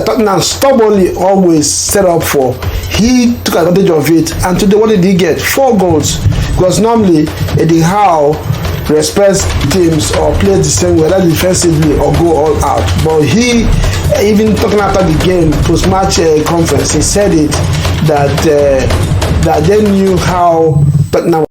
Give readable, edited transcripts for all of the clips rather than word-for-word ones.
Tottenham stubbornly always set up for. He took advantage of it, and today what did he get? 4 goals. Because normally Eddie Howe respects teams or plays the same way, whether defensively or go all out. But he, even talking after the game, post-match conference, he said it that they knew how Tottenham.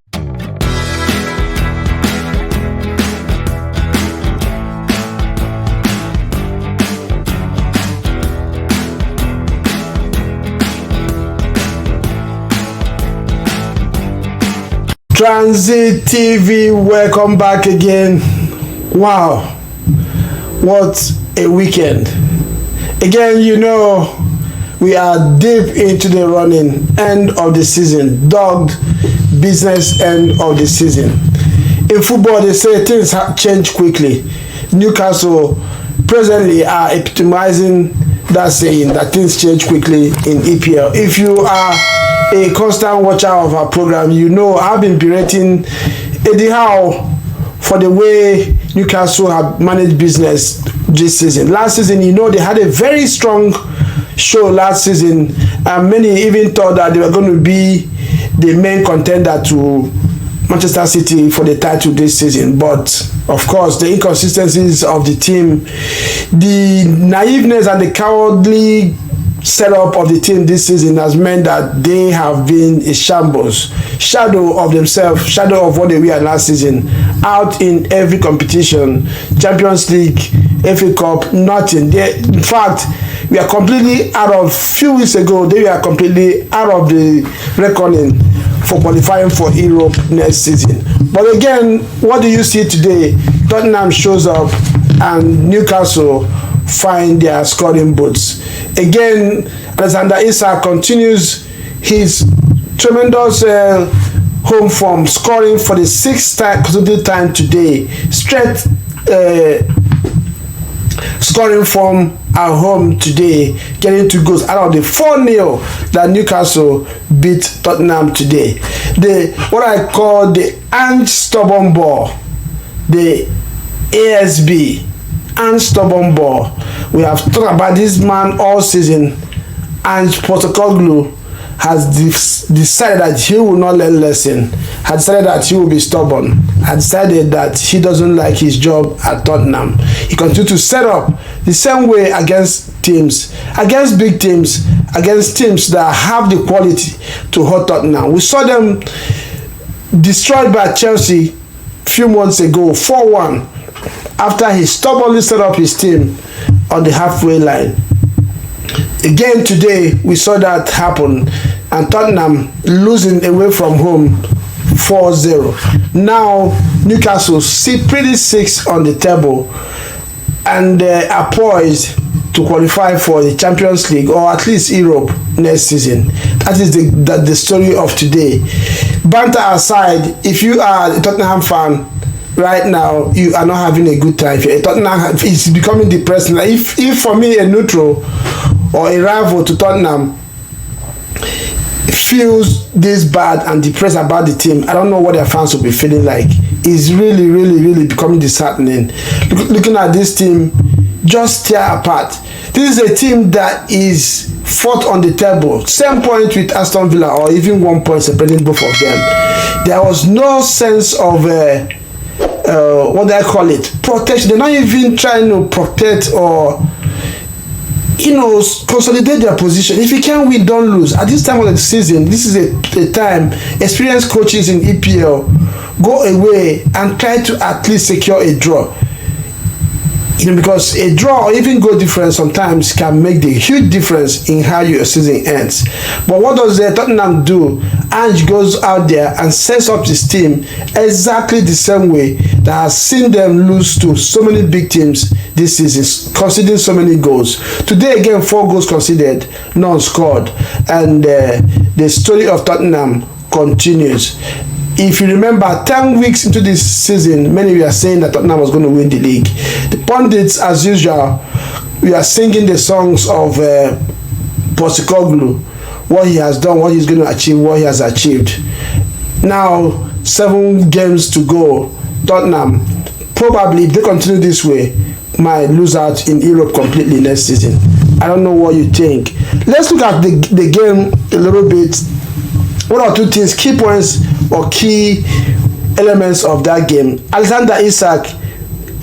Transit TV, welcome back again. Wow, what a weekend. Again, you know, we are deep into the running end of the season, dogged business end of the season. In football, they say things have changed quickly. Newcastle presently are epitomizing that saying that things change quickly in EPL. If you are a constant watcher of our program, you know I've been berating Eddie Howe for the way Newcastle have managed business this season. Last season, you know, they had a very strong show last season, and many even thought that they were going to be the main contender to Manchester City for the title this season. But of course, the inconsistencies of the team, the naiveness and the cowardly setup of the team this season has meant that they have been a shambles, shadow of themselves, shadow of what they were last season, out in every competition, Champions League, FA Cup, nothing. In fact, we are completely out of, few weeks ago, they were completely out of the reckoning for qualifying for Europe next season. But again, what do you see today? Tottenham shows up and Newcastle find their scoring boots. Again, Alexander Isak continues his tremendous home form, scoring for the 6th consecutive time today. Straight scoring form at home today, getting 2 goals out of the 4-0 that Newcastle beat Tottenham today. What I call the stubborn ball, the ASB, and stubborn ball. We have talked about this man all season, and Postecoglou has decided that he will not learn lesson, had decided that he will be stubborn, had decided that he doesn't like his job at Tottenham. He continues to set up the same way against teams, against big teams, against teams that have the quality to hold Tottenham. We saw them destroyed by Chelsea a few months ago, 4-1. After he stubbornly set up his team on the halfway line. Again today, we saw that happen, and Tottenham losing away from home 4-0. Now, Newcastle sit pretty 6 on the table and are poised to qualify for the Champions League or at least Europe next season. That is the story of today. Banter aside, if you are a Tottenham fan, right now you are not having a good time. Tottenham is becoming depressing. Like if for me a neutral or a rival to Tottenham feels this bad and depressed about the team, I don't know what their fans will be feeling like. It's really becoming disheartening. Looking at this team just tear apart. This is a team that is 4th on the table, same point with Aston Villa, or even 1 point separating both of them. There was no sense of what do I call it? Protection. They're not even trying to protect or, you know, consolidate their position. If you can't win, don't lose. At this time of the season, this is a time experienced coaches in EPL go away and try to at least secure a draw. You know, because a draw or even goal difference sometimes can make the huge difference in how your season ends. But what does Tottenham do? Ange goes out there and sets up his team exactly the same way that has seen them lose to so many big teams this season, conceding so many goals. Today again, 4 goals conceded, none scored, and the story of Tottenham continues. If you remember, 10 weeks into this season, many were saying that Tottenham was going to win the league. The pundits, as usual, we are singing the songs of Postecoglou, what he has done, what he's going to achieve, what he has achieved. Now, 7 games to go. Tottenham, probably, if they continue this way, might lose out in Europe completely next season. I don't know what you think. Let's look at the game a little bit. One or two things, key points or key elements of that game. Alexander Isak,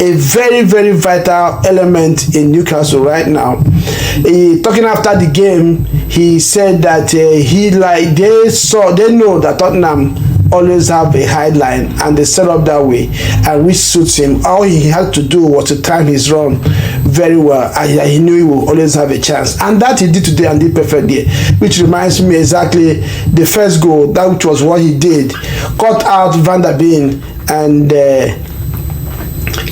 a very, very vital element in Newcastle right now. Talking after the game, he said that they know that Tottenham always have a high line and they set up that way, and which suits him. All he had to do was to time his run very well, and he knew he would always have a chance, and that he did today and did perfectly, which reminds me exactly the first goal, that which was what he did, cut out Van der Beek and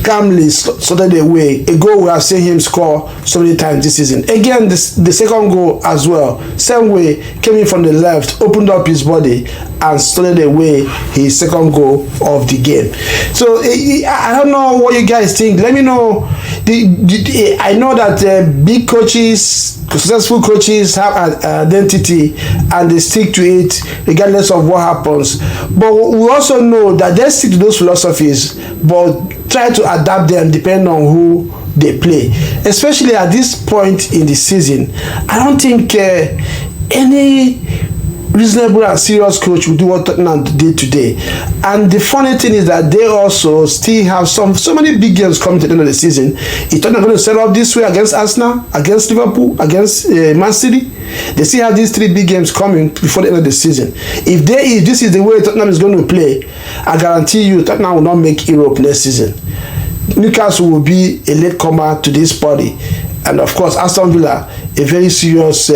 calmly sorted away. A goal we have seen him score so many times this season. Again, the second goal as well, same way, came in from the left, opened up his body and sorted away his second goal of the game. So I don't know what you guys think. Let me know. I know that big coaches, successful coaches have an identity and they stick to it regardless of what happens. But we also know that they stick to those philosophies, but try to adapt them depending on who they play. Especially at this point in the season, I don't think any reasonable and serious coach will do what Tottenham did today. And the funny thing is that they also still have so many big games coming to the end of the season. Is Tottenham going to set up this way against Arsenal, against Liverpool, against Man City? They still have these 3 big games coming before the end of the season. If this is the way Tottenham is going to play, I guarantee you Tottenham will not make Europe next season. Newcastle will be a latecomer to this party. And of course, Aston Villa, a very serious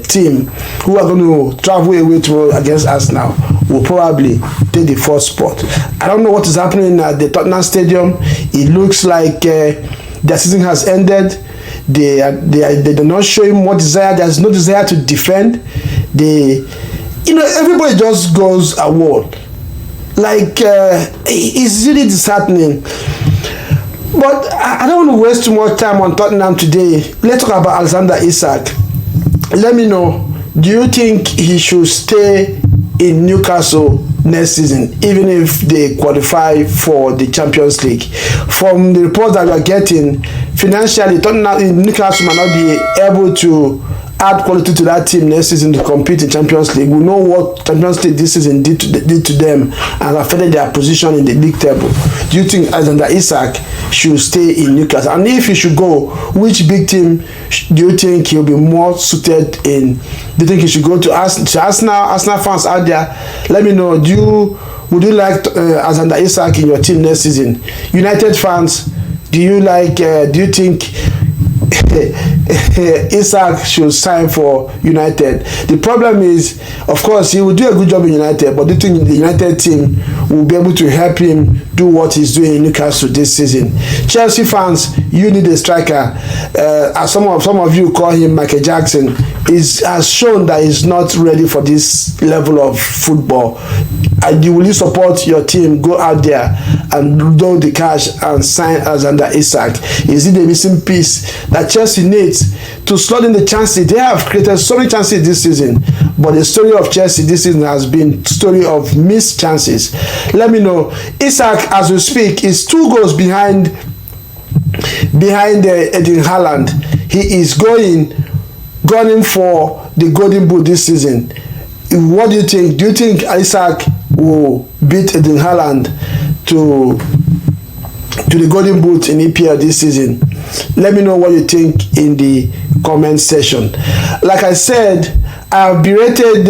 team who are going to travel away tomorrow against Arsenal, will probably take the 4th spot. I don't know what is happening at the Tottenham Stadium. It looks like their season has ended. They do not show him what desire. There's no desire to defend. Everybody just goes a wall. Like it's really disheartening. But I don't want to waste too much time on Tottenham today. Let's talk about Alexander Isak. Let me know, do you think he should stay in Newcastle next season, even if they qualify for the Champions League? From the reports that we are getting, financially, Newcastle might not be able to add quality to that team next season to compete in Champions League. We know what Champions League this season did to them and affected their position in the league table. Do you think Alexander Isak should stay in Newcastle? And if he should go, which big team do you think he'll be more suited in? Do you think he should go to Arsenal? Arsenal fans out there, let me know. Would you like Alexander Isak in your team next season? United fans, do you think Isak should sign for United? The problem is, of course, he will do a good job in United, but do you think the United team will be able to help him do what he's doing in Newcastle this season? Chelsea fans, you need a striker. As some of you call him Michael Jackson, has shown that he's not ready for this level of football. And will you support your team? Go out there and do the cash and sign Alexander Isak. Is it the missing piece that Chelsea needs to slot in the chances? They have created so many chances this season, but the story of Chelsea this season has been story of missed chances. Let me know. Isak, as we speak, is 2 goals behind Erling Haaland. He is gunning for the Golden Boot this season. What do you think? Do you think Isak will beat Erling Haaland to the Golden Boot in EPL this season? Let me know what you think in the comment section. Like I said, I have berated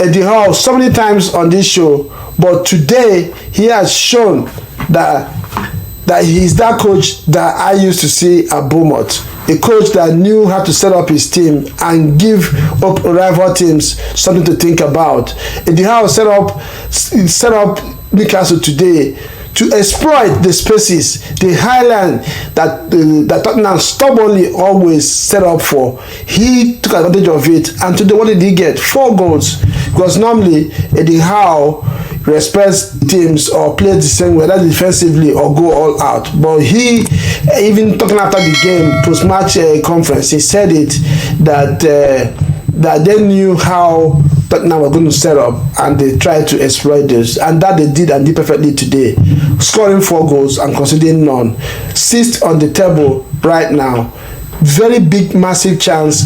Eddie Howe so many times on this show, but today he has shown that he's that coach that I used to see at Bournemouth. A coach that knew how to set up his team and give up rival teams something to think about. Eddie Howe set up Newcastle today to exploit the spaces, the highland that Tottenham stubbornly always set up for. He took advantage of it, and today what did he get? 4 goals. Because normally Eddie Howe respects teams or plays the same way, either defensively or go all out. But he, even talking after the game, post-match conference, he said it that they knew how Tottenham were going to set up and they tried to exploit this, and that they did, and did perfectly today, scoring 4 goals and conceding none. 6th on the table right now. very big, massive chance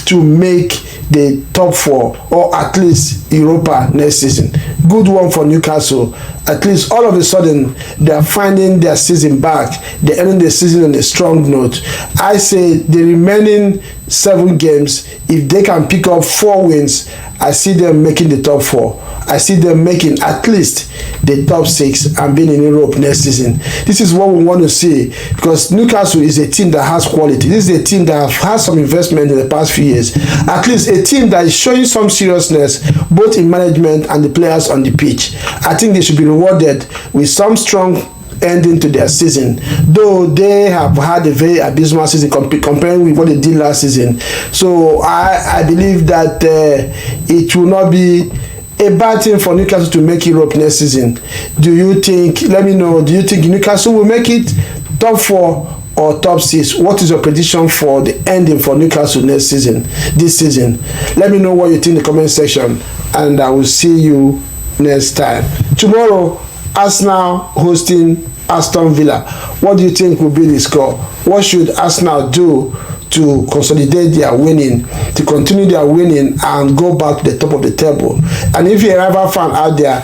to make the top 4 or at least Europa next season. Good one for Newcastle. At least all of a sudden they are finding their season back. They're ending the season on a strong note. I say the remaining 7 games, if they can pick up 4 wins, I see them making the top 4. I see them making at least the top 6 and being in Europe next season. This is what we want to see, because Newcastle is a team that has quality. This is a team that have had some investment in the past few years. At least a team that is showing some seriousness both in management and the players on the pitch. I think they should be rewarded with some strong ending to their season, though they have had a very abysmal season comparing with what they did last season. So I believe that it will not be a bad thing for Newcastle to make Europe next season. Do you think, let me know, do you think Newcastle will make it top 4 or top 6? What is your prediction for the ending for Newcastle next season, this season? Let me know what you think in the comment section, and I will see you next time. Tomorrow, Arsenal hosting Aston Villa. What do you think will be the score? What should Arsenal do to consolidate their winning, to continue their winning and go back to the top of the table? And if you're a rival fan out there,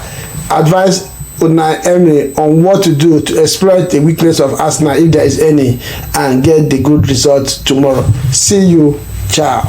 advise Unai Emery on what to do to exploit the weakness of Arsenal, if there is any, and get the good results tomorrow. See you. Ciao.